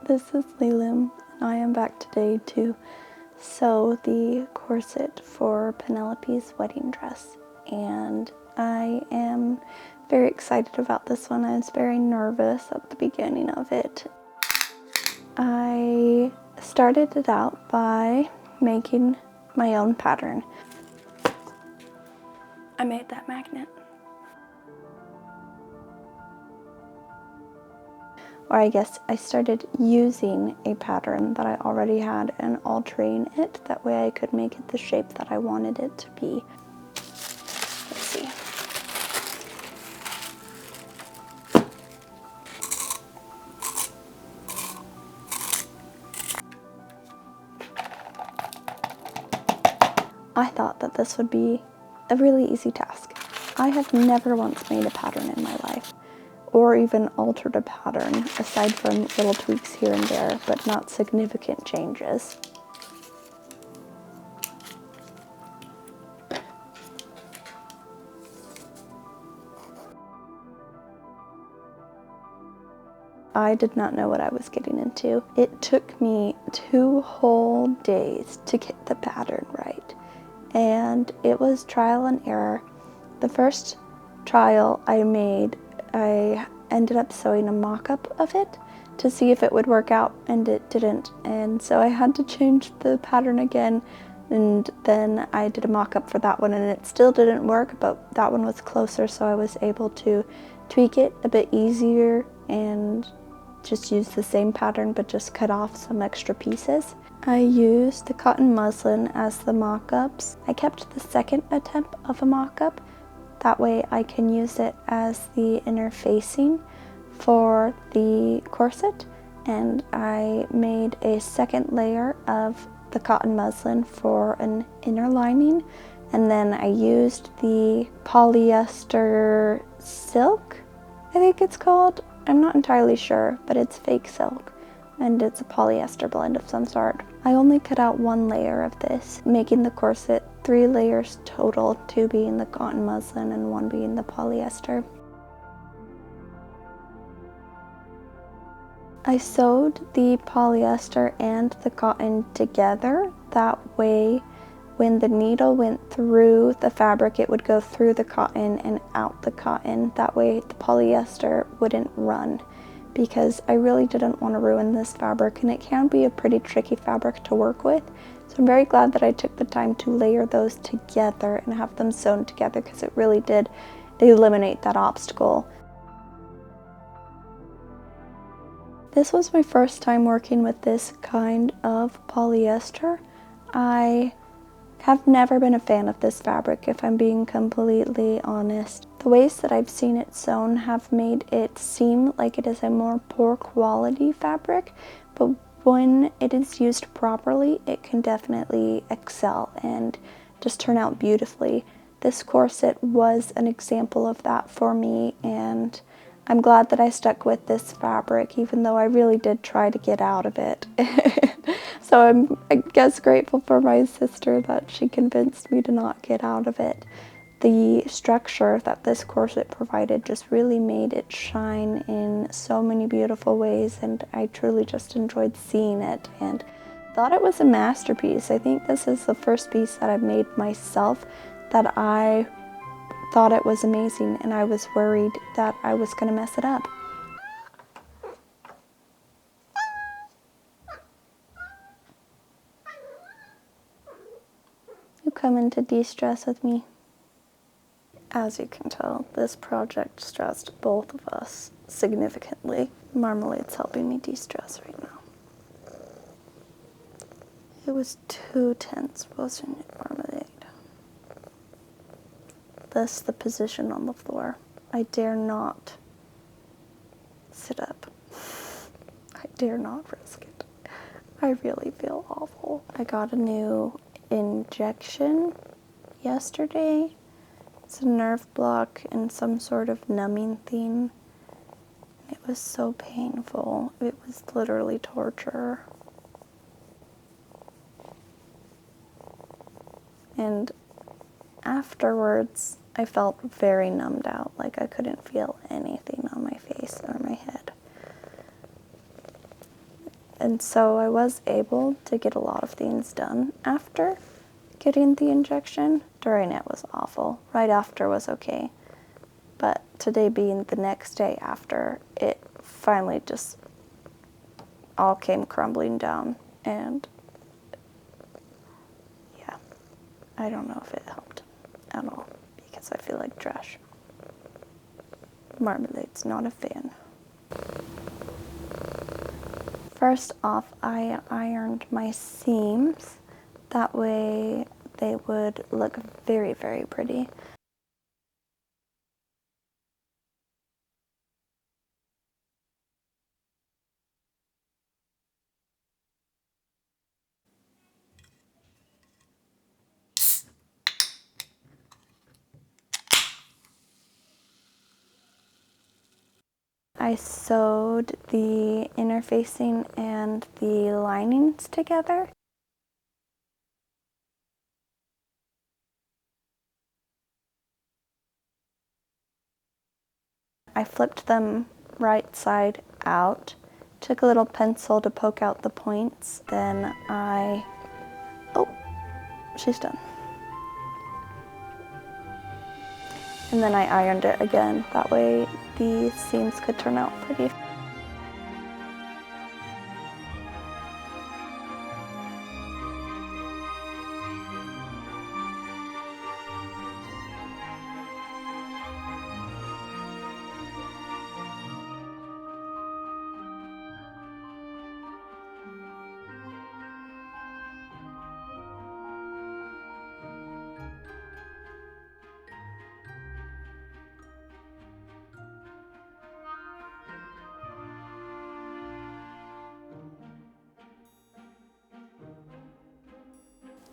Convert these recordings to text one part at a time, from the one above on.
This is Lilum, and I am back today to sew the corset for Penelope's wedding dress. And I am very excited about this one. I was very nervous at the beginning of it. I started it out by making my own pattern. I made that magnet. Or I guess I started using a pattern that I already had and altering it. That way I could make it the shape that I wanted it to be. Let's see. I thought that this would be a really easy task. I have never once made a pattern in my life, or even altered a pattern, aside from little tweaks here and there, but not significant changes. I did not know what I was getting into. It took me 2 whole days to get the pattern right, and it was trial and error. The first trial I made, I ended up sewing a mock-up of it to see if it would work out, and it didn't, and so I had to change the pattern again, and then I did a mock-up for that one and it still didn't work, but that one was closer, so I was able to tweak it a bit easier and just use the same pattern but just cut off some extra pieces. I used the cotton muslin as the mock-ups. I kept the second attempt of a mock-up. That way I can use it as the inner facing for the corset, and I made a second layer of the cotton muslin for an inner lining, and then I used the polyester silk, I think it's called. I'm not entirely sure, but it's fake silk and it's a polyester blend of some sort. I only cut out 1 layer of this, making the corset 3 layers total, 2 being the cotton muslin and 1 being the polyester. I sewed the polyester and the cotton together. That way, when the needle went through the fabric, it would go through the cotton and out the cotton. That way the polyester wouldn't run, because I really didn't want to ruin this fabric, and it can be a pretty tricky fabric to work with. So I'm very glad that I took the time to layer those together and have them sewn together, because it really did eliminate that obstacle. This was my first time working with this kind of polyester. I have never been a fan of this fabric, if I'm being completely honest. The ways that I've seen it sewn have made it seem like it is a more poor quality fabric, but when it is used properly, it can definitely excel and just turn out beautifully. This corset was an example of that for me, and I'm glad that I stuck with this fabric, even though I really did try to get out of it. So I'm, I guess, grateful for my sister that she convinced me to not get out of it. The structure that this corset provided just really made it shine in so many beautiful ways, and I truly just enjoyed seeing it and thought it was a masterpiece. I think this is the first piece that I've made myself that I thought it was amazing, and I was worried that I was going to mess it up. You come in to de-stress with me. As you can tell, this project stressed both of us significantly. Marmalade's helping me de-stress right now. It was too tense, wasn't it, Marmalade? Thus the position on the floor. I dare not sit up. I dare not risk it. I really feel awful. I got a new injection yesterday. It's a nerve block and some sort of numbing thing. It was so painful. It was literally torture. And afterwards, I felt very numbed out, like I couldn't feel anything on my face or my head. And so I was able to get a lot of things done after getting the injection. During it was awful. Right after was okay. But today being the next day after, it finally just all came crumbling down. And yeah, I don't know if it helped at all because I feel like trash. Marmalade's not a fan. First off, I ironed my seams. That way they would look very, very pretty. I sewed the interfacing and the linings together. I flipped them right side out, took a little pencil to poke out the points, then oh, she's done. And then I ironed it again, that way the seams could turn out pretty.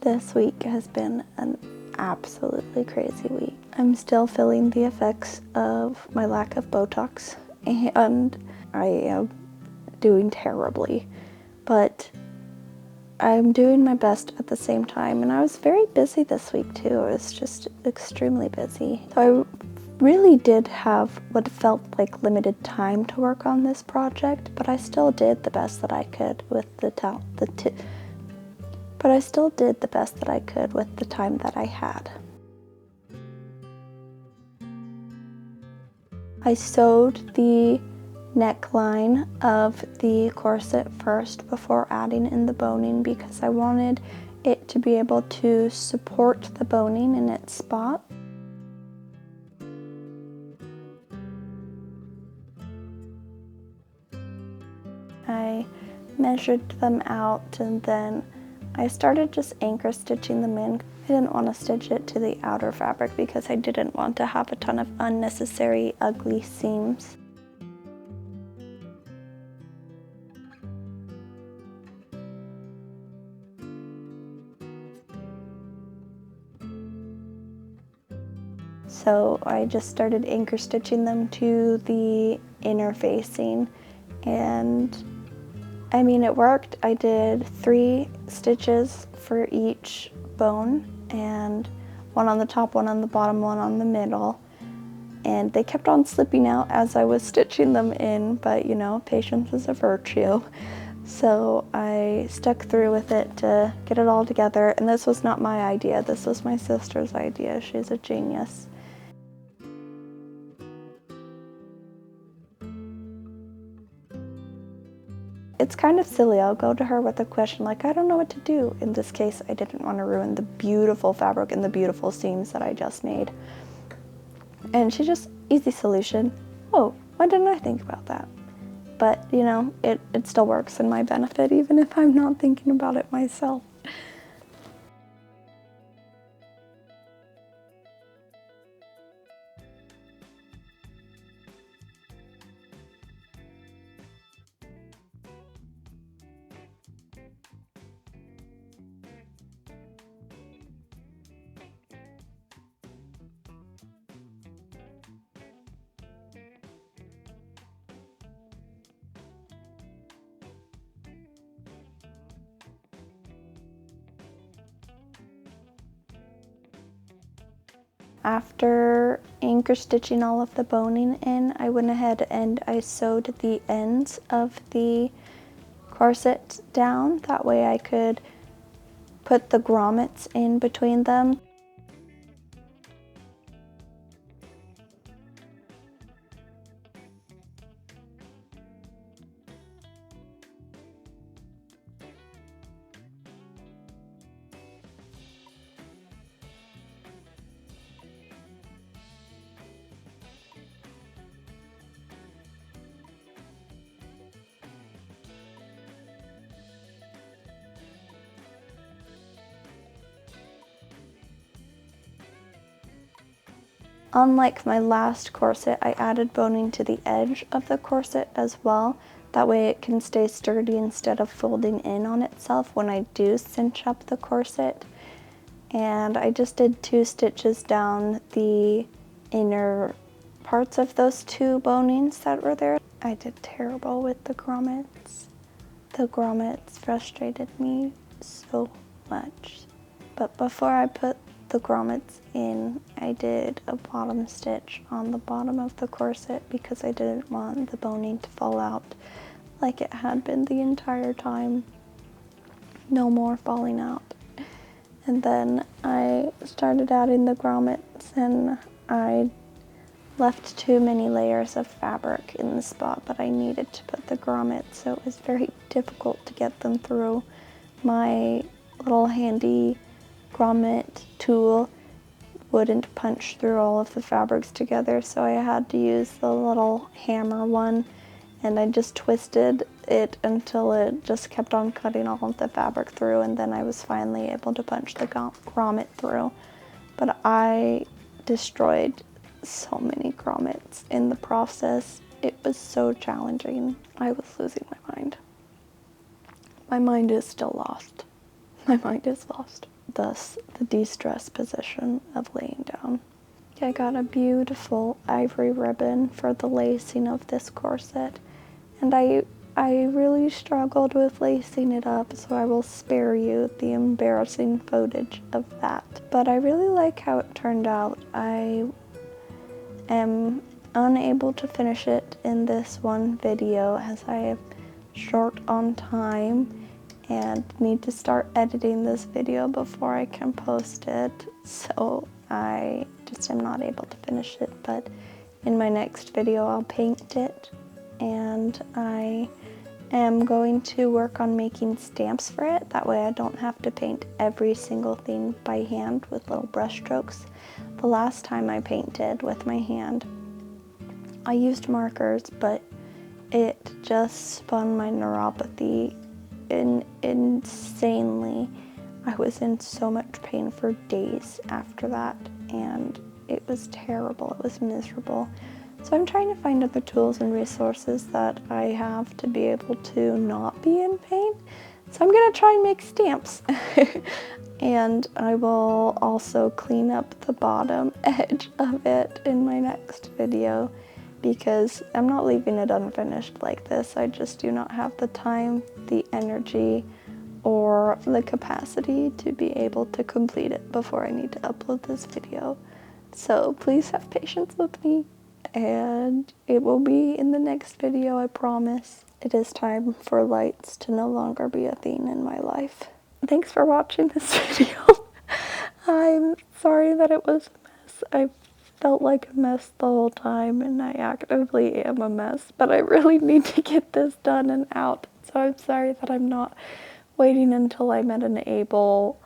This week has been an absolutely crazy week. I'm still feeling the effects of my lack of Botox, and I am doing terribly, but I'm doing my best at the same time, and I was very busy this week too. I was just extremely busy. So I really did have what felt like limited time to work on this project, but I still did the best that I could with the time that I had. I sewed the neckline of the corset first before adding in the boning because I wanted it to be able to support the boning in its spot. I measured them out and then I started just anchor stitching them in. I didn't want to stitch it to the outer fabric because I didn't want to have a ton of unnecessary ugly seams. So I just started anchor stitching them to the inner facing, and I mean, it worked. I did 3 stitches for each bone, and one on the top, one on the bottom, one on the middle. And they kept on slipping out as I was stitching them in, but you know, patience is a virtue. So I stuck through with it to get it all together, and this was not my idea. This was my sister's idea. She's a genius. It's kind of silly. I'll go to her with a question like, I don't know what to do. In this case, I didn't want to ruin the beautiful fabric and the beautiful seams that I just made. And she just, easy solution. Oh, why didn't I think about that? But, you know, it still works in my benefit, even if I'm not thinking about it myself. After anchor stitching all of the boning in, I went ahead and I sewed the ends of the corset down. That way I could put the grommets in between them. Unlike my last corset, I added boning to the edge of the corset as well. That way it can stay sturdy instead of folding in on itself when I do cinch up the corset. And I just did 2 stitches down the inner parts of those 2 bonings that were there. I did terrible with the grommets. The grommets frustrated me so much. But before I put the grommets in, I did a bottom stitch on the bottom of the corset because I didn't want the boning to fall out like it had been the entire time. No more falling out. And then I started adding the grommets, and I left too many layers of fabric in the spot that I needed to put the grommets, so it was very difficult to get them through. My little handy grommet tool wouldn't punch through all of the fabrics together, so I had to use the little hammer one, and I just twisted it until it just kept on cutting all of the fabric through, and then I was finally able to punch the grommet through. But I destroyed so many grommets in the process. It was so challenging. I was losing my mind. My mind is still lost. My mind is lost. Thus, the de-stress position of laying down. I got a beautiful ivory ribbon for the lacing of this corset, and I really struggled with lacing it up, so I will spare you the embarrassing footage of that. But I really like how it turned out. I am unable to finish it in this one video as I am short on time and need to start editing this video before I can post it, so I just am not able to finish it. But in my next video I'll paint it, and I am going to work on making stamps for it. That way I don't have to paint every single thing by hand with little brush strokes. The last time I painted with my hand, I used markers, but it just spun my neuropathy insanely. I was in so much pain for days after that, and it was terrible. It was miserable. So I'm trying to find other tools and resources that I have to be able to not be in pain. So I'm gonna try and make stamps. And I will also clean up the bottom edge of it in my next video, because I'm not leaving it unfinished like this. I just do not have the time, the energy, or the capacity to be able to complete it before I need to upload this video. So please have patience with me, and it will be in the next video, I promise. It is time for lights to no longer be a thing in my life. Thanks for watching this video. I'm sorry that it was a mess. I felt like a mess the whole time, and I actively am a mess, but I really need to get this done and out. So I'm sorry that I'm not waiting until I'm at an able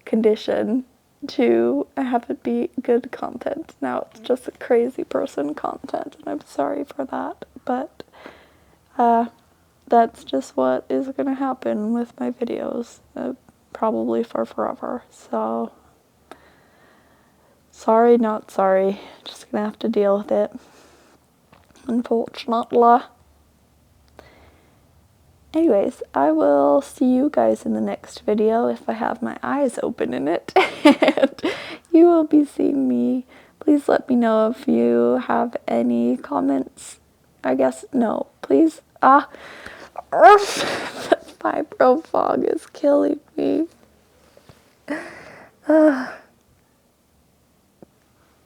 condition to have it be good content. Now it's just a crazy person content, and I'm sorry for that, but that's just what is gonna happen with my videos, probably for forever. So sorry, not sorry. Just gonna have to deal with it, unfortunately. Anyways, I will see you guys in the next video if I have my eyes open in it. And you will be seeing me. Please let me know if you have any comments. I guess, no, please. The fibro fog is killing me.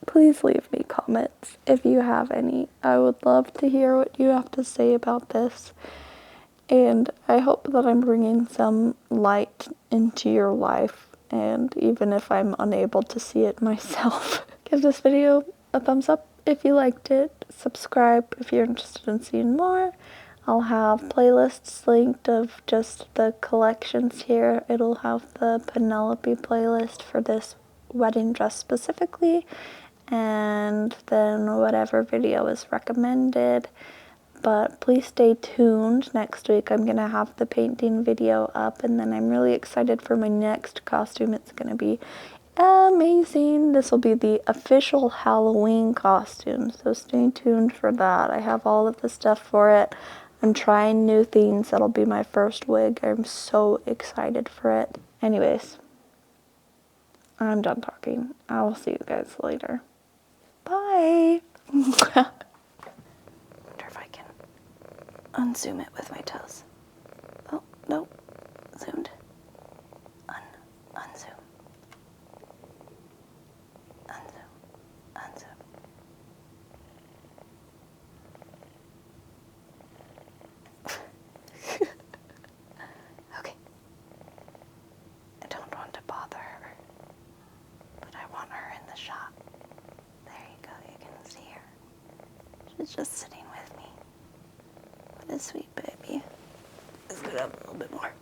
Please leave me comments if you have any. I would love to hear what you have to say about this. And I hope that I'm bringing some light into your life, and even if I'm unable to see it myself. Give this video a thumbs up if you liked it. Subscribe if you're interested in seeing more. I'll have playlists linked of just the collections here. It'll have the Penelope playlist for this wedding dress specifically, and then whatever video is recommended. But please stay tuned. Next week I'm gonna have the painting video up, and then I'm really excited for my next costume. It's gonna be amazing. This will be the official Halloween costume, so stay tuned for that. I have all of the stuff for it. I'm trying new things. That'll be my first wig. I'm so excited for it. Anyways, I'm done talking. I will see you guys later. Bye. Wonder if I can unzoom it with my toes. Oh, no. Zoomed. Unzoom. Unzoom. Unzoom. Okay. I don't want to bother her, but I want her in the shot. There you go. You can see her. She's just sitting with me. What a sweet baby. Let's do that a little bit more.